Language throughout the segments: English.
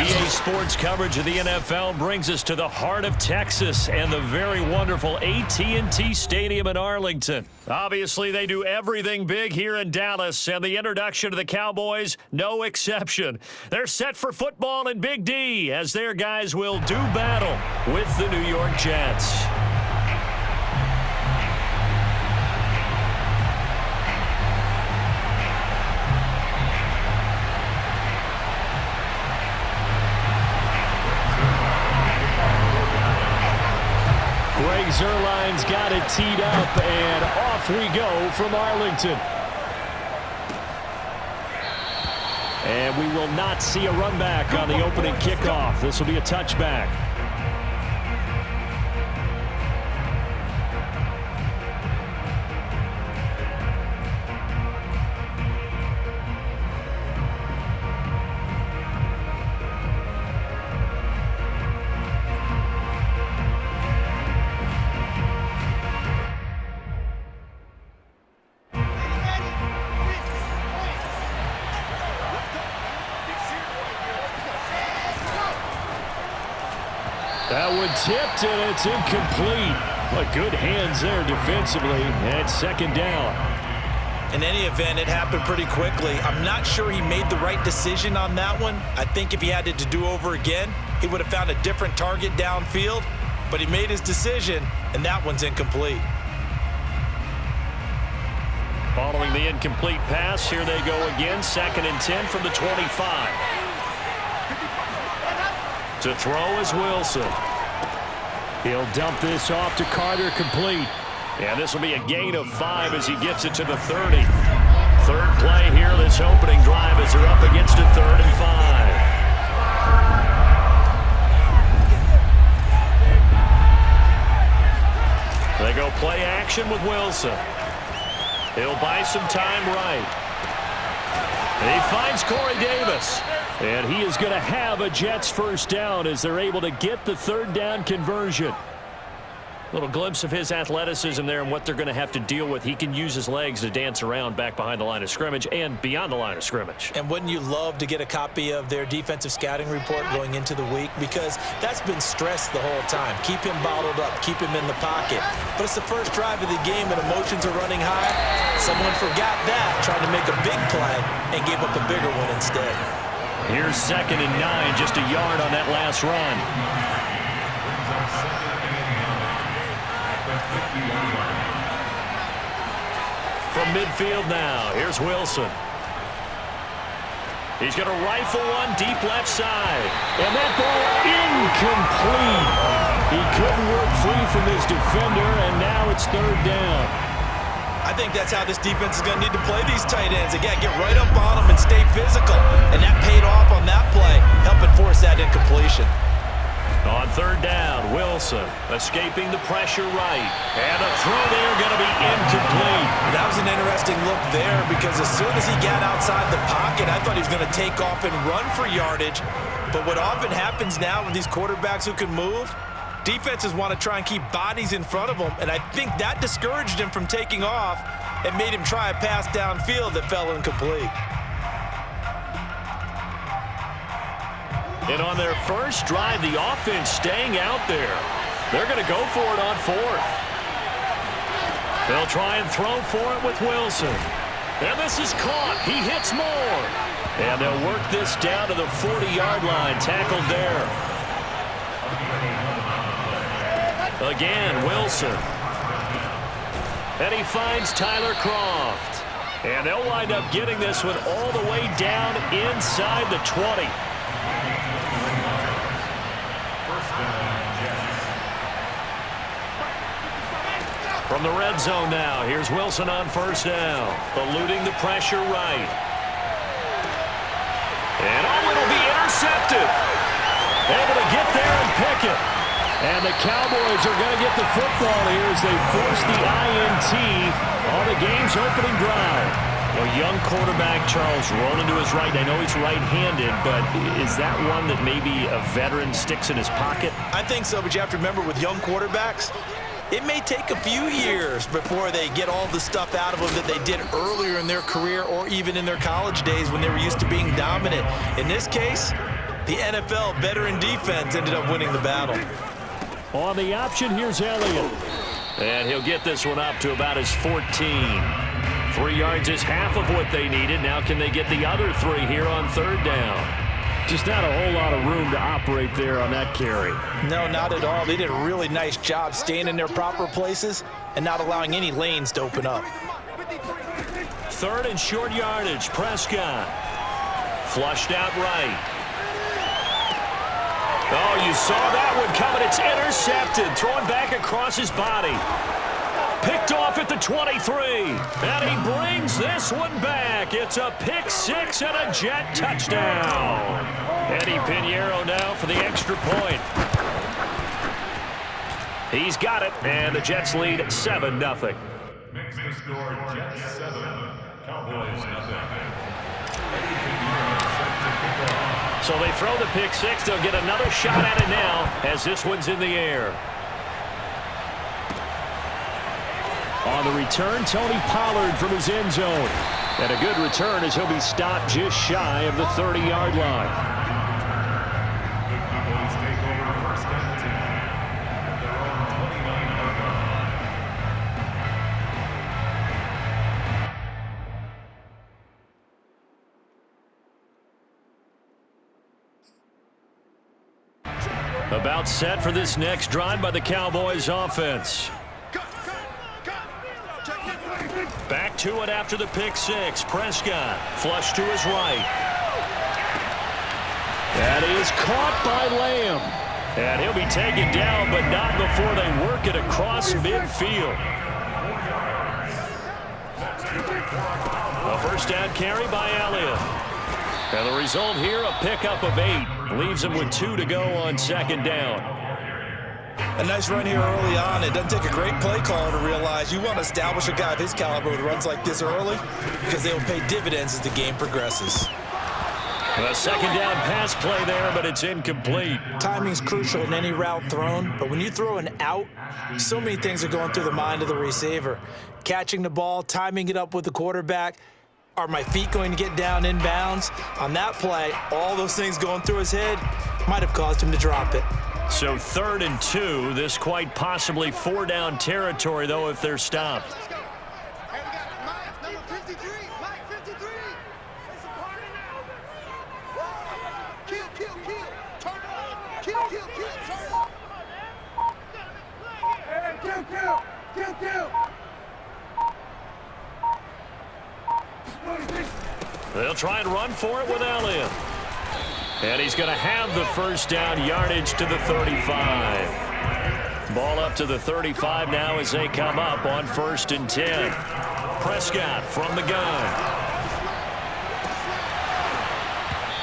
EA Sports coverage of the NFL brings us to the heart of Texas and the very wonderful AT&T Stadium in Arlington. Obviously, they do everything big here in Dallas, and the introduction to the Cowboys, no exception. They're set for football in Big D as their guys will do battle with the New York Jets. Zerline's got it teed up, and off we go from Arlington. And we will not see a run back on the opening kickoff. This will be a touchback. That one tipped, and it's incomplete. But good hands there defensively, and second down. In any event, it happened pretty quickly. I'm not sure he made the right decision on that one. I think if he had it to do over again, he would have found a different target downfield. But he made his decision, and that one's incomplete. Following the incomplete pass, here they go again. 2nd and 10 from the 25. To throw is Wilson. He'll dump this off to Carter, complete. And this will be a gain of 5 as he gets it to the 30. Third play here, this opening drive as they're up against a 3rd and 5. They go play action with Wilson. He'll buy some time right. And he finds Corey Davis. And he is going to have a Jets first down as they're able to get the 3rd down conversion. Little glimpse of his athleticism there and what they're going to have to deal with. He can use his legs to dance around back behind the line of scrimmage and beyond the line of scrimmage. And wouldn't you love to get a copy of their defensive scouting report going into the week? Because that's been stressed the whole time. Keep him bottled up. Keep him in the pocket. But it's the first drive of the game and emotions are running high. Someone forgot that, trying to make a big play, and gave up a bigger one instead. Here's 2nd and 9, just a yard on that last run. From midfield now, here's Wilson. He's going to rifle one deep left side. And that ball incomplete. He couldn't work free from his defender, and now it's 3rd down. I think that's how this defense is going to need to play these tight ends. Again, get right up on them and stay physical. And that paid off on that play, helping force that incompletion. On 3rd down, Wilson escaping the pressure right. And a throw there going to be incomplete. That was an interesting look there because as soon as he got outside the pocket, I thought he was going to take off and run for yardage. But what often happens now with these quarterbacks who can move, defenses want to try and keep bodies in front of them, and I think that discouraged him from taking off and made him try a pass downfield that fell incomplete. And on their first drive, the offense staying out there. They're going to go for it on 4th. They'll try and throw for it with Wilson. And this is caught. He hits more. And they'll work this down to the 40-yard line. Tackled there. Again, Wilson. And he finds Tyler Croft. And they'll wind up getting this one all the way down inside the 20. From the red zone now, here's Wilson on 1st down. Eluding the pressure right. And it'll be intercepted. Able to get there and pick it. And the Cowboys are going to get the football here as they force the INT on the game's opening drive. A young quarterback, Charles, rolling to his right. I know he's right-handed, but is that one that maybe a veteran sticks in his pocket? I think so, but you have to remember with young quarterbacks, it may take a few years before they get all the stuff out of them that they did earlier in their career or even in their college days when they were used to being dominant. In this case, the NFL veteran defense ended up winning the battle. On the option, here's Elliott. And he'll get this one up to about his 14. 3 yards is half of what they needed. Now can they get the other 3 here on third down? Just not a whole lot of room to operate there on that carry. No, not at all. They did a really nice job staying in their proper places and not allowing any lanes to open up. 3rd and short yardage. Prescott. Flushed out right. Oh, you saw that one coming. It's intercepted. Thrown back across his body. Picked off at the 23. And he brings this one back. It's a pick 6 and a Jet touchdown. Eddie Pinheiro now for the extra point. He's got it, and the Jets lead 7-0. Makes the score Jets 7, Cowboys 0. So they throw the pick 6. They'll get another shot at it now as this one's in the air. On the return, Tony Pollard from his end zone. And a good return as he'll be stopped just shy of the 30-yard line. The Cowboys take over first and 10 at their own 29-yard line. About set for this next drive by the Cowboys offense. Back to it after the pick 6. Prescott flush to his right. That is caught by Lamb. And he'll be taken down, but not before they work it across midfield. A first down carry by Elliott. And the result here, a pickup of 8. Leaves him with 2 to go on second down. A nice run here early on. It doesn't take a great play caller to realize you want to establish a guy of his caliber with runs like this early because they will pay dividends as the game progresses. A second down pass play there, but it's incomplete. Timing's crucial in any route thrown, but when you throw an out, so many things are going through the mind of the receiver. Catching the ball, timing it up with the quarterback. Are my feet going to get down inbounds? On that play, all those things going through his head might have caused him to drop it. So 3rd and 2. This quite possibly 4-down territory, though, if they're stopped. They'll try and run for it with Elliott. And he's going to have the first down, yardage to the 35. Ball up to the 35 now as they come up on 1st and 10. Prescott from the gun.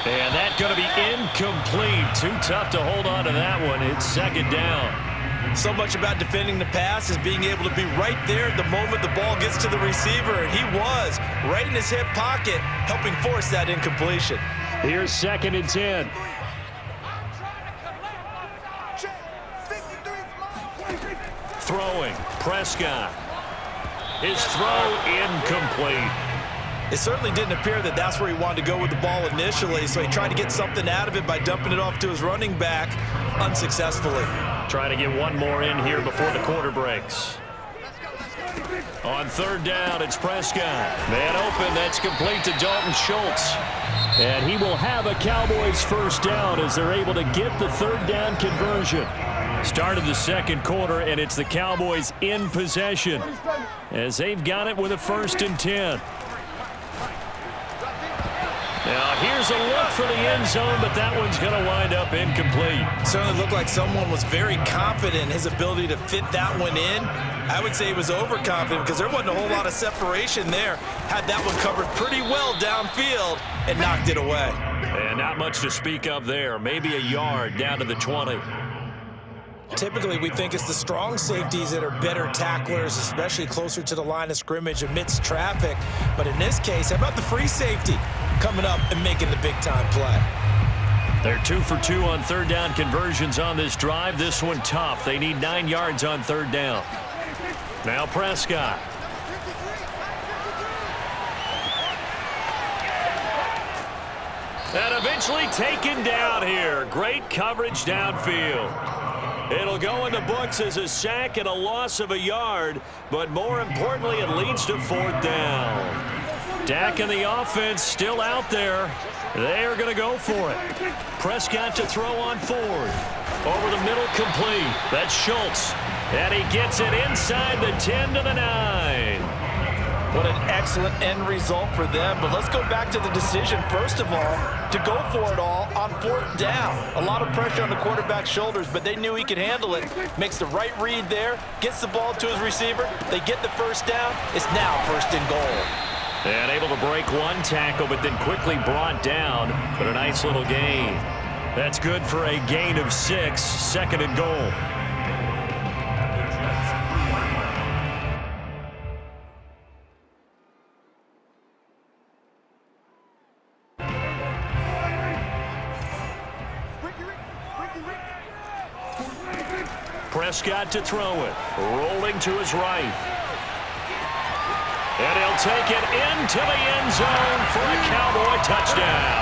And that's going to be incomplete. Too tough to hold on to that one. It's second down. So much about defending the pass is being able to be right there at the moment the ball gets to the receiver. And he was right in his hip pocket, helping force that incompletion. Here's 2nd and 10. Throwing, Prescott. His throw incomplete. It certainly didn't appear that that's where he wanted to go with the ball initially, so he tried to get something out of it by dumping it off to his running back unsuccessfully. Trying to get one more in here before the quarter breaks. On 3rd down, it's Prescott. Man open, that's complete to Dalton Schultz. And he will have a Cowboys first down as they're able to get the 3rd down conversion. Started the second quarter, and it's the Cowboys in possession as they've got it with a 1st and 10. Now, here's a look for the end zone, but that one's going to wind up incomplete. Certainly looked like someone was very confident in his ability to fit that one in. I would say he was overconfident because there wasn't a whole lot of separation there. Had that one covered pretty well downfield and knocked it away. And not much to speak of there. Maybe a yard down to the 20. Typically, we think it's the strong safeties that are better tacklers, especially closer to the line of scrimmage amidst traffic. But in this case, how about the free safety coming up and making the big-time play? They're 2 for 2 on third down conversions on this drive. This one tough. They need 9 yards on third down. Now Prescott. And eventually taken down here. Great coverage downfield. It'll go in the books as a sack and a loss of a yard, but more importantly, it leads to fourth down. Dak and the offense still out there. They are going to go for it. Prescott to throw on fourth. Over the middle, complete. That's Schultz. And he gets it inside the 10 to the 9. What an excellent end result for them. But let's go back to the decision, first of all, to go for it all on fourth down. A lot of pressure on the quarterback's shoulders, but they knew he could handle it. Makes the right read there, gets the ball to his receiver. They get the first down. It's now first and goal. And able to break one tackle, but then quickly brought down. But a nice little gain. That's good for a gain of 6, second and goal. Prescott to throw it. Rolling to his right. And he'll take it into the end zone for a Cowboy touchdown.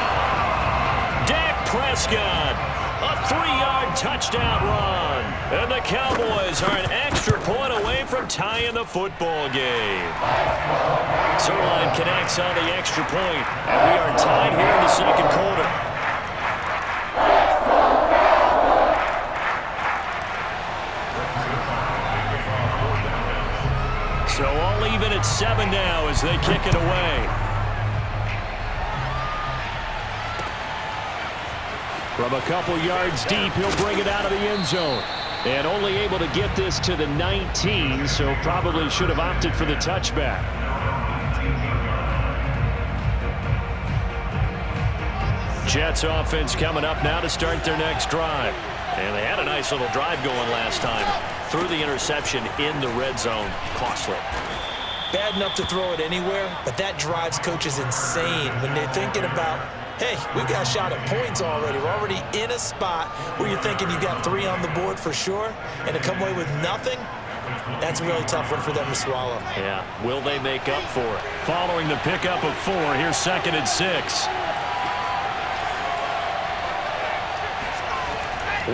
Dak Prescott, a 3-yard touchdown run. And the Cowboys are an extra point away from tying the football game. Zerline connects on the extra point, and we are tied here in the second quarter. So all even at 7 now as they kick it away. From a couple yards deep, he'll bring it out of the end zone. And only able to get this to the 19, so probably should have opted for the touchback. Jets offense coming up now to start their next drive. And they had a nice little drive going last time. Threw the interception in the red zone. Costly. Bad enough to throw it anywhere, but that drives coaches insane when they're thinking about, hey, we've got a shot at points already. We're already in a spot where you're thinking you got 3 on the board for sure, and to come away with nothing, that's a really tough one for them to swallow. Yeah, will they make up for it? Following the pickup of 4, here's 2nd and 6.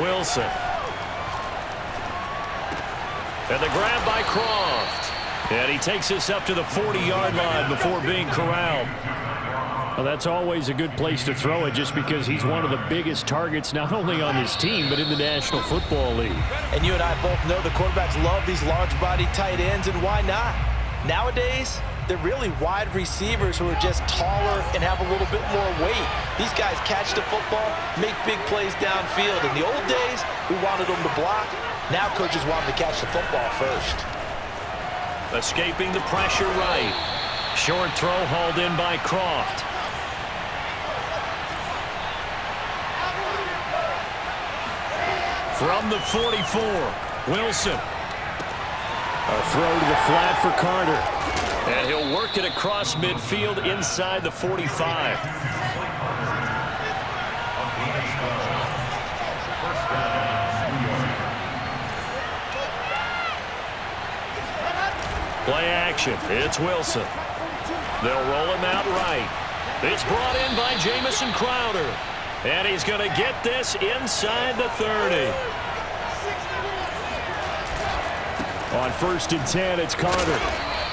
Wilson. And the grab by Croft. And he takes this up to the 40-yard line before being corralled. Well, that's always a good place to throw it just because he's one of the biggest targets not only on his team but in the National Football League. And you and I both know the quarterbacks love these large-body tight ends, and why not? Nowadays, they're really wide receivers who are just taller and have a little bit more weight. These guys catch the football, make big plays downfield. In the old days, we wanted them to block. Now coaches want them to catch the football first. Escaping the pressure right. Short throw hauled in by Croft. From the 44, Wilson. A throw to the flat for Carter. And he'll work it across midfield inside the 45. Play action. It's Wilson. They'll roll him out right. It's brought in by Jamison Crowder. And he's going to get this inside the 30. On 1st and 10, it's Carter.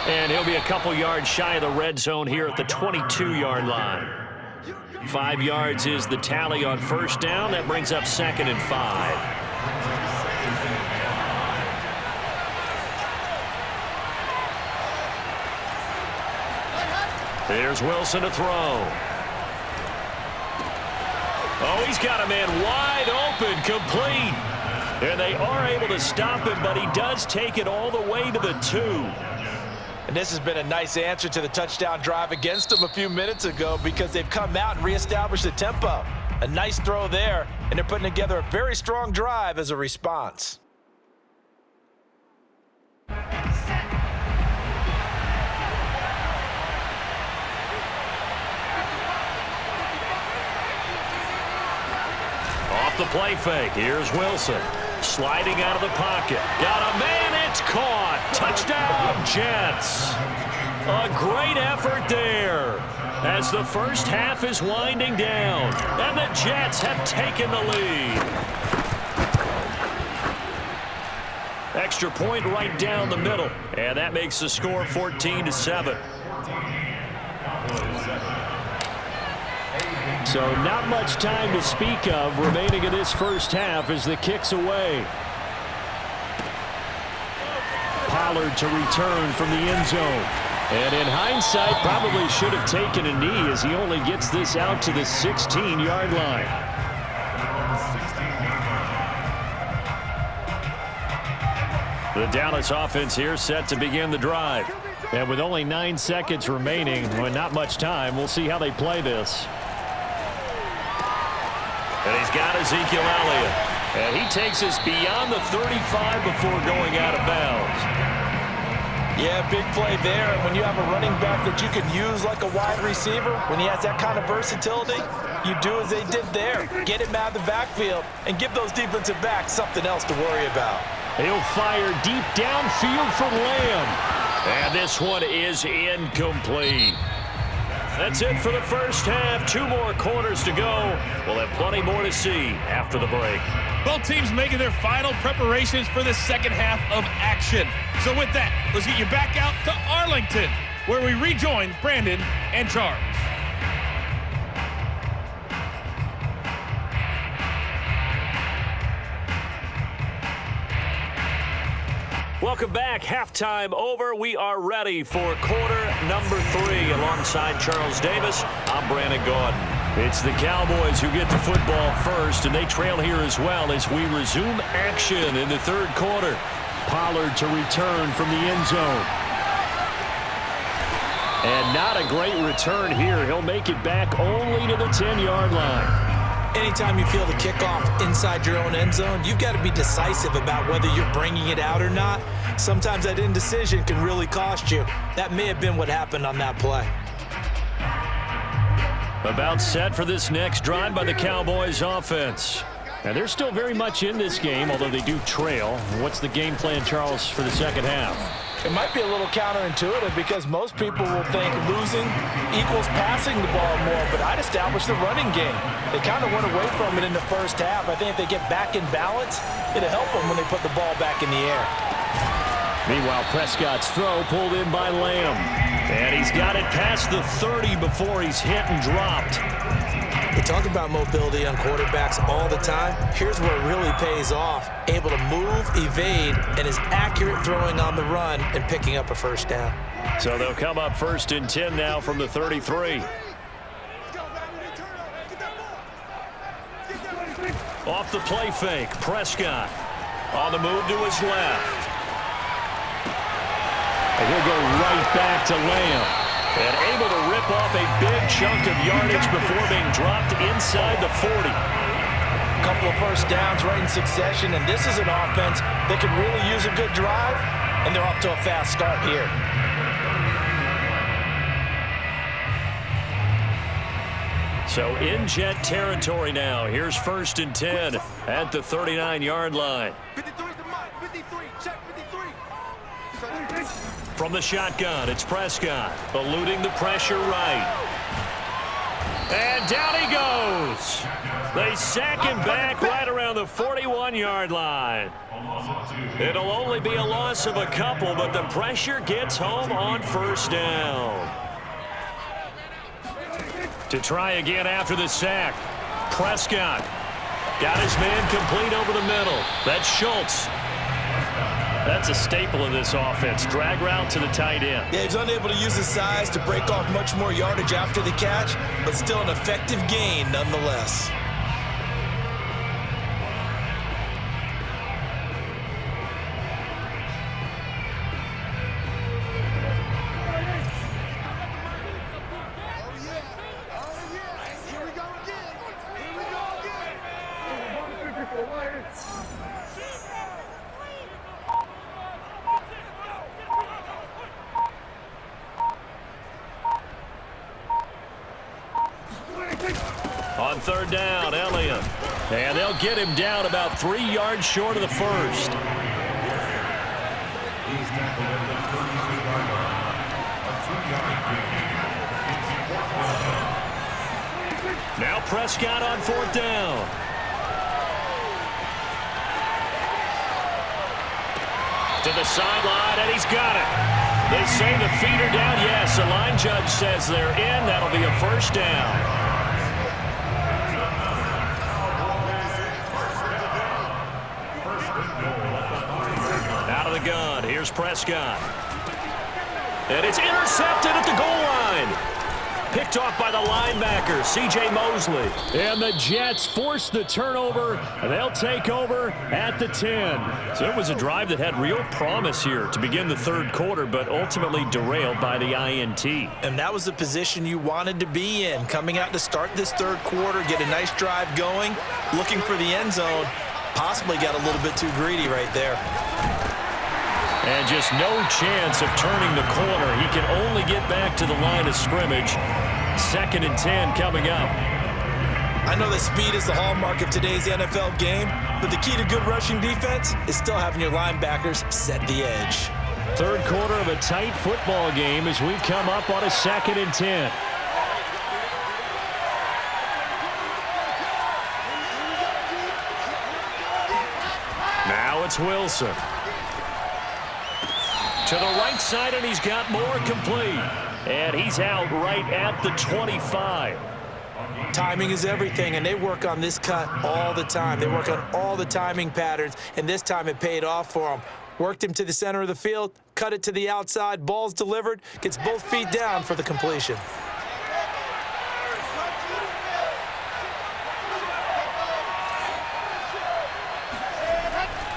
And he'll be a couple yards shy of the red zone here at the 22-yard line. 5 yards is the tally on 1st down. That brings up 2nd and 5. Here's Wilson to throw. Oh, he's got a man wide open, complete. And they are able to stop him, but he does take it all the way to the 2. And this has been a nice answer to the touchdown drive against them a few minutes ago because they've come out and reestablished the tempo. A nice throw there, and they're putting together a very strong drive as a response. Off the play fake, here's Wilson. Sliding out of the pocket. Got a man, it's caught. Touchdown, Jets. A great effort there as the first half is winding down. And the Jets have taken the lead. Extra point right down the middle. And that makes the score 14-7. So not much time to speak of remaining in this first half as the kick's away. Pollard to return from the end zone. And in hindsight, probably should have taken a knee as he only gets this out to the 16-yard line. The Dallas offense here set to begin the drive. And with only 9 seconds remaining, with not much time, we'll see how they play this. And he's got Ezekiel Elliott. And he takes us beyond the 35 before going out of bounds. Yeah, big play there. And when you have a running back that you can use like a wide receiver, when he has that kind of versatility, you do as they did there. Get him out of the backfield and give those defensive backs something else to worry about. He'll fire deep downfield for Lamb. And this one is incomplete. That's it for the first half. 2 more quarters to go. We'll have plenty more to see after the break. Both teams making their final preparations for the second half of action. So with that, let's get you back out to Arlington, where we rejoin Brandon and Charles. Welcome back. Halftime over. We are ready for quarter number 3. Alongside Charles Davis, I'm Brandon Gaudin. It's the Cowboys who get the football first, and they trail here as well as we resume action in the third quarter. Pollard to return from the end zone. And not a great return here. He'll make it back only to the 10-yard line. Anytime you feel the kickoff inside your own end zone, you've got to be decisive about whether you're bringing it out or not. Sometimes that indecision can really cost you. That may have been what happened on that play. About set for this next drive by the Cowboys offense. And they're still very much in this game, although they do trail. What's the game plan, Charles, for the second half? It might be a little counterintuitive because most people will think losing equals passing the ball more, but I'd establish the running game. They kind of went away from it in the first half. I think if they get back in balance, it'll help them when they put the ball back in the air. Meanwhile, Prescott's throw pulled in by Lamb. And he's got it past the 30 before he's hit and dropped. We talk about mobility on quarterbacks all the time. Here's where it really pays off. Able to move, evade, and is accurate throwing on the run and picking up a first down. So they'll come up 1st and 10 now from the 33. Off the play fake, Prescott on the move to his left. And he'll go right back to Lamb. And able to rip off a big chunk of yardage before being dropped inside the 40. A couple of first downs right in succession, and this is an offense that could really use a good drive, and they're off to a fast start here. So in Jet territory now. Here's 1st and 10 at the 39-yard line. 53 is the mark. 53. Check 53. From the shotgun, it's Prescott, eluding the pressure right. And down he goes. They sack him back right around the 41-yard line. It'll only be a loss of a couple, but the pressure gets home on 1st down. To try again after the sack, Prescott got his man complete over the middle. That's Schultz. That's a staple of this offense. Drag route to the tight end. Yeah, he's unable to use his size to break off much more yardage after the catch, but still an effective gain nonetheless. On third down, Elliott. And they'll get him down about 3 yards short of the first. He's tackled at the 32-yard line. A 2-yard gain. It's 4th down. Now Prescott on fourth down. To the sideline, and he's got it. They say the feet are down. Yes, the line judge says they're in. That'll be a first down. Out of the gun, here's Prescott. And it's intercepted at the goal line. Picked off by the linebacker, C.J. Mosley. And the Jets force the turnover, and they'll take over at the 10. So it was a drive that had real promise here to begin the third quarter, but ultimately derailed by the INT. And that was the position you wanted to be in, coming out to start this third quarter, get a nice drive going, looking for the end zone. Possibly got a little bit too greedy right there. And just no chance of turning the corner. He can only get back to the line of scrimmage. 2nd and 10 coming up. I know that speed is the hallmark of today's NFL game, but the key to good rushing defense is still having your linebackers set the edge. Third quarter of a tight football game as we come up on a 2nd and 10. Now it's Wilson. To the right side, and he's got more complete. And he's out right at the 25. Timing is everything, and they work on this cut all the time. They work on all the timing patterns, and this time it paid off for them. Worked him to the center of the field, cut it to the outside, ball's delivered, gets both feet down for the completion.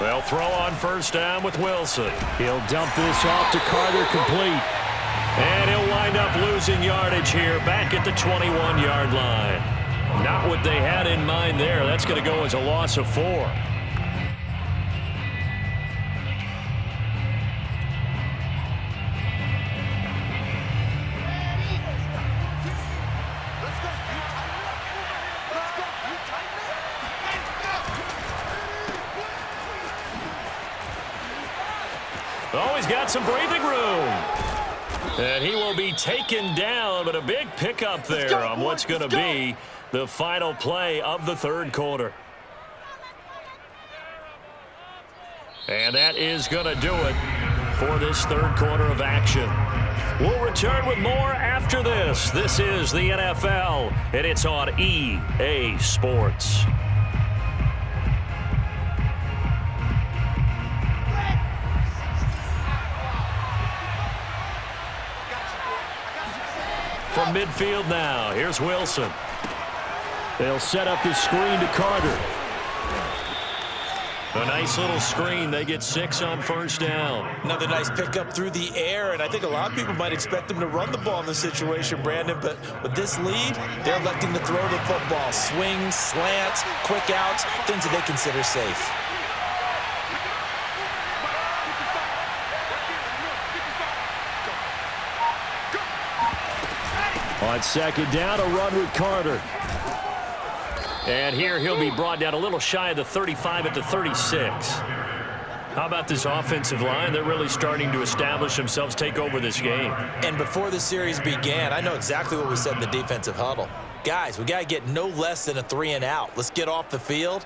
They'll throw on first down with Wilson. He'll dump this off to Carter, complete. And he'll wind up losing yardage here back at the 21-yard line. Not what they had in mind there. That's going to go as a loss of 4. Oh, he's got some breathing room. And he will be taken down, but a big pickup there on what's going to be the final play of the third quarter. And that is going to do it for this third quarter of action. We'll return with more after this. This is the NFL, and it's on EA Sports. From midfield now, here's Wilson. They'll set up the screen to Carter. A nice little screen. They get 6 on first down. Another nice pickup through the air, and I think a lot of people might expect them to run the ball in this situation, Brandon, but with this lead, they're electing to throw the football. Swings, slants, quick outs, things that they consider safe. On second down, a run with Carter. And here he'll be brought down a little shy of the 35 at the 36. How about this offensive line? They're really starting to establish themselves, take over this game. And before the series began, I know exactly what we said in the defensive huddle. Guys, we got to get no less than a 3 and out. Let's get off the field.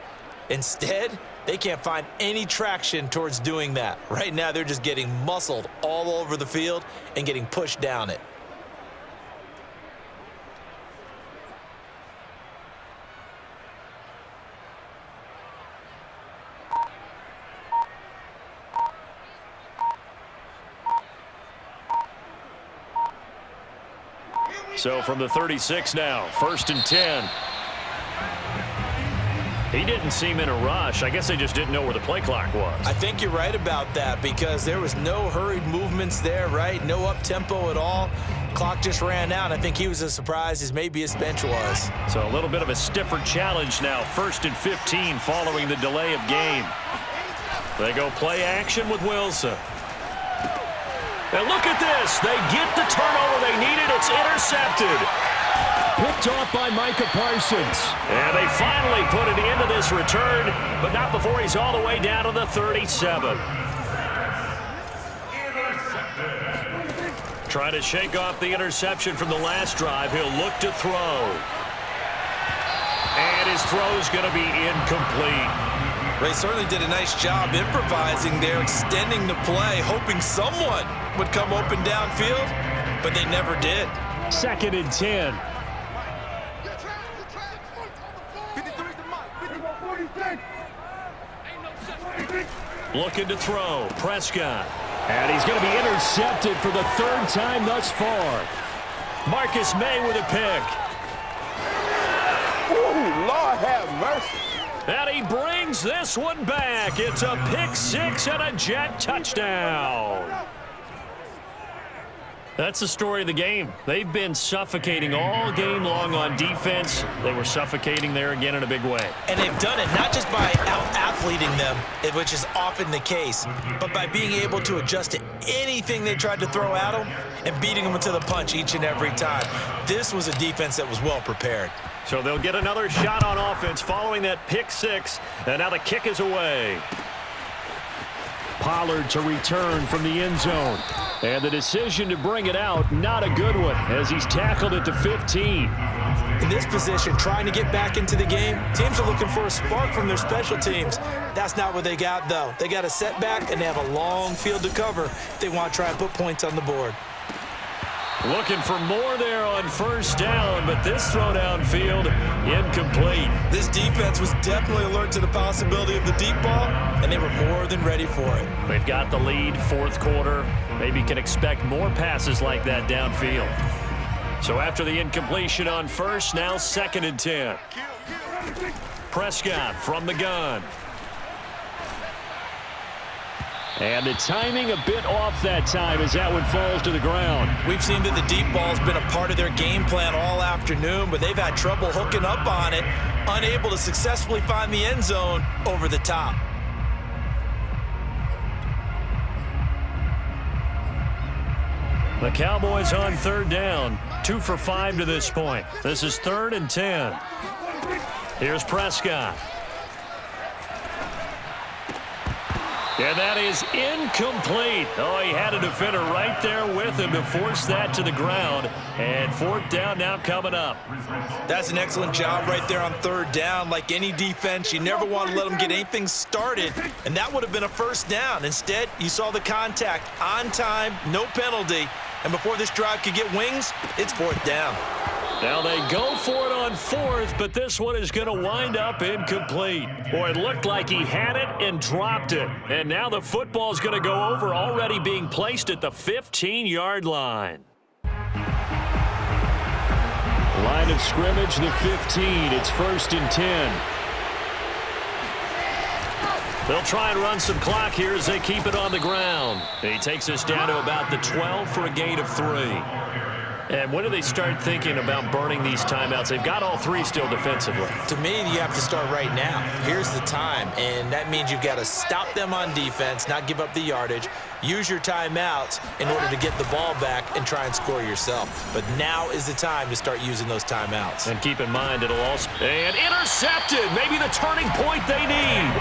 Instead, they can't find any traction towards doing that. Right now, they're just getting muscled all over the field and getting pushed down it. So from the 36 now, 1st and 10. He didn't seem in a rush. I guess they just didn't know where the play clock was. I think you're right about that because there was no hurried movements there, right? No up-tempo at all. Clock just ran out. I think he was as surprised as maybe his bench was. So a little bit of a stiffer challenge now. 1st and 15 following the delay of game. They go play action with Wilson. And look at this. They get the turnover they needed. It's intercepted. picked off by Cowpersons. And they finally put an end to this return, but not before he's all the way down to the 37. Trying to shake off the interception from the last drive. He'll look to throw. And his throw's going to be incomplete. They certainly did a nice job improvising there, extending the play, hoping someone would come open downfield, but they never did. 2nd and 10. 53's the mark. 46. Looking to throw. Prescott. And he's going to be intercepted for the 3rd time thus far. Marcus May with a pick. Ooh, Lord have mercy. And he brings this one back. It's a pick 6 and a Jet touchdown. That's the story of the game. They've been suffocating all game long on defense. They were suffocating there again in a big way. And they've done it not just by out-athleting them, which is often the case, but by being able to adjust to anything they tried to throw at them and beating them to the punch each and every time. This was a defense that was well prepared. So they'll get another shot on offense following that pick 6, and now the kick is away. Pollard to return from the end zone. And the decision to bring it out, not a good one, as he's tackled at the 15. In this position, trying to get back into the game, teams are looking for a spark from their special teams. That's not what they got, though. They got a setback, and they have a long field to cover if they want to try and put points on the board. Looking for more there on 1st down, but this throw downfield, incomplete. This defense was definitely alert to the possibility of the deep ball, and they were more than ready for it. They've got the lead, 4th quarter. Maybe can expect more passes like that downfield. So after the incompletion on 1st, now 2nd and 10. Prescott from the gun. And the timing a bit off that time as that one falls to the ground. We've seen that the deep ball's been a part of their game plan all afternoon, but they've had trouble hooking up on it, unable to successfully find the end zone over the top. The Cowboys on 3rd down, 2 for 5 to this point. This is 3rd and 10. Here's Prescott. And that is incomplete. Oh, he had a defender right there with him to force that to the ground. And 4th down now coming up. That's an excellent job right there on 3rd down. Like any defense, you never want to let them get anything started. And that would have been a 1st down. Instead, you saw the contact on time, no penalty. And before this drive could get wings, it's 4th down. Now they go for it on 4th, but this one is going to wind up incomplete. Boy, it looked like he had it and dropped it. And now the football is going to go over, already being placed at the 15-yard line. Line of scrimmage, the 15. It's 1st and 10. They'll try and run some clock here as they keep it on the ground. He takes us down to about the 12 for a gain of 3. And when do they start thinking about burning these timeouts? They've got all 3 still defensively. To me, you have to start right now. Here's the time, and that means you've got to stop them on defense, not give up the yardage, use your timeouts in order to get the ball back and try and score yourself. But now is the time to start using those timeouts. And keep in mind, it'll also... And intercepted! Maybe the turning point they need.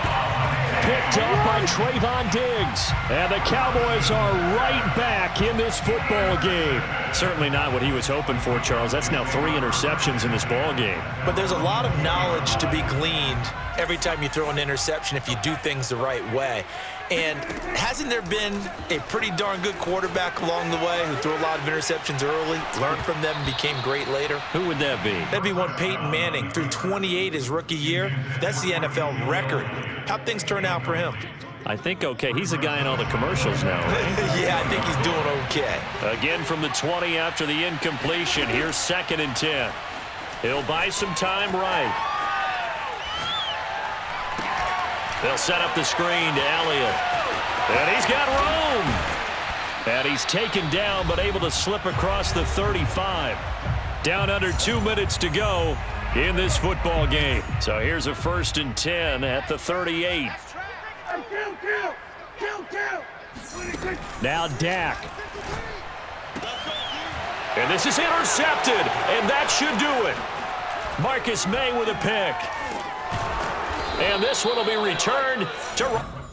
Picked up by Trayvon Diggs. And the Cowboys are right back in this football game. Certainly not what he was hoping for, Charles. That's now 3 interceptions in this ball game. But there's a lot of knowledge to be gleaned every time you throw an interception if you do things the right way. And hasn't there been a pretty darn good quarterback along the way who threw a lot of interceptions early, learned from them, and became great later? Who would that be? That'd be one Peyton Manning. Threw 28 his rookie year. That's the NFL record. How'd things turn out for him? I think okay. He's a guy in all the commercials now, right? Yeah, I think he's doing okay. Again from the 20 after the incompletion. Here's 2nd and 10. He'll buy some time right. They'll set up the screen to Elliott. And he's got room. And he's taken down but able to slip across the 35. Down under 2 minutes to go in this football game. So here's a 1st and 10 at the 38. Now Dak. And this is intercepted, and that should do it. Marcus May with a pick. And this one will be returned to...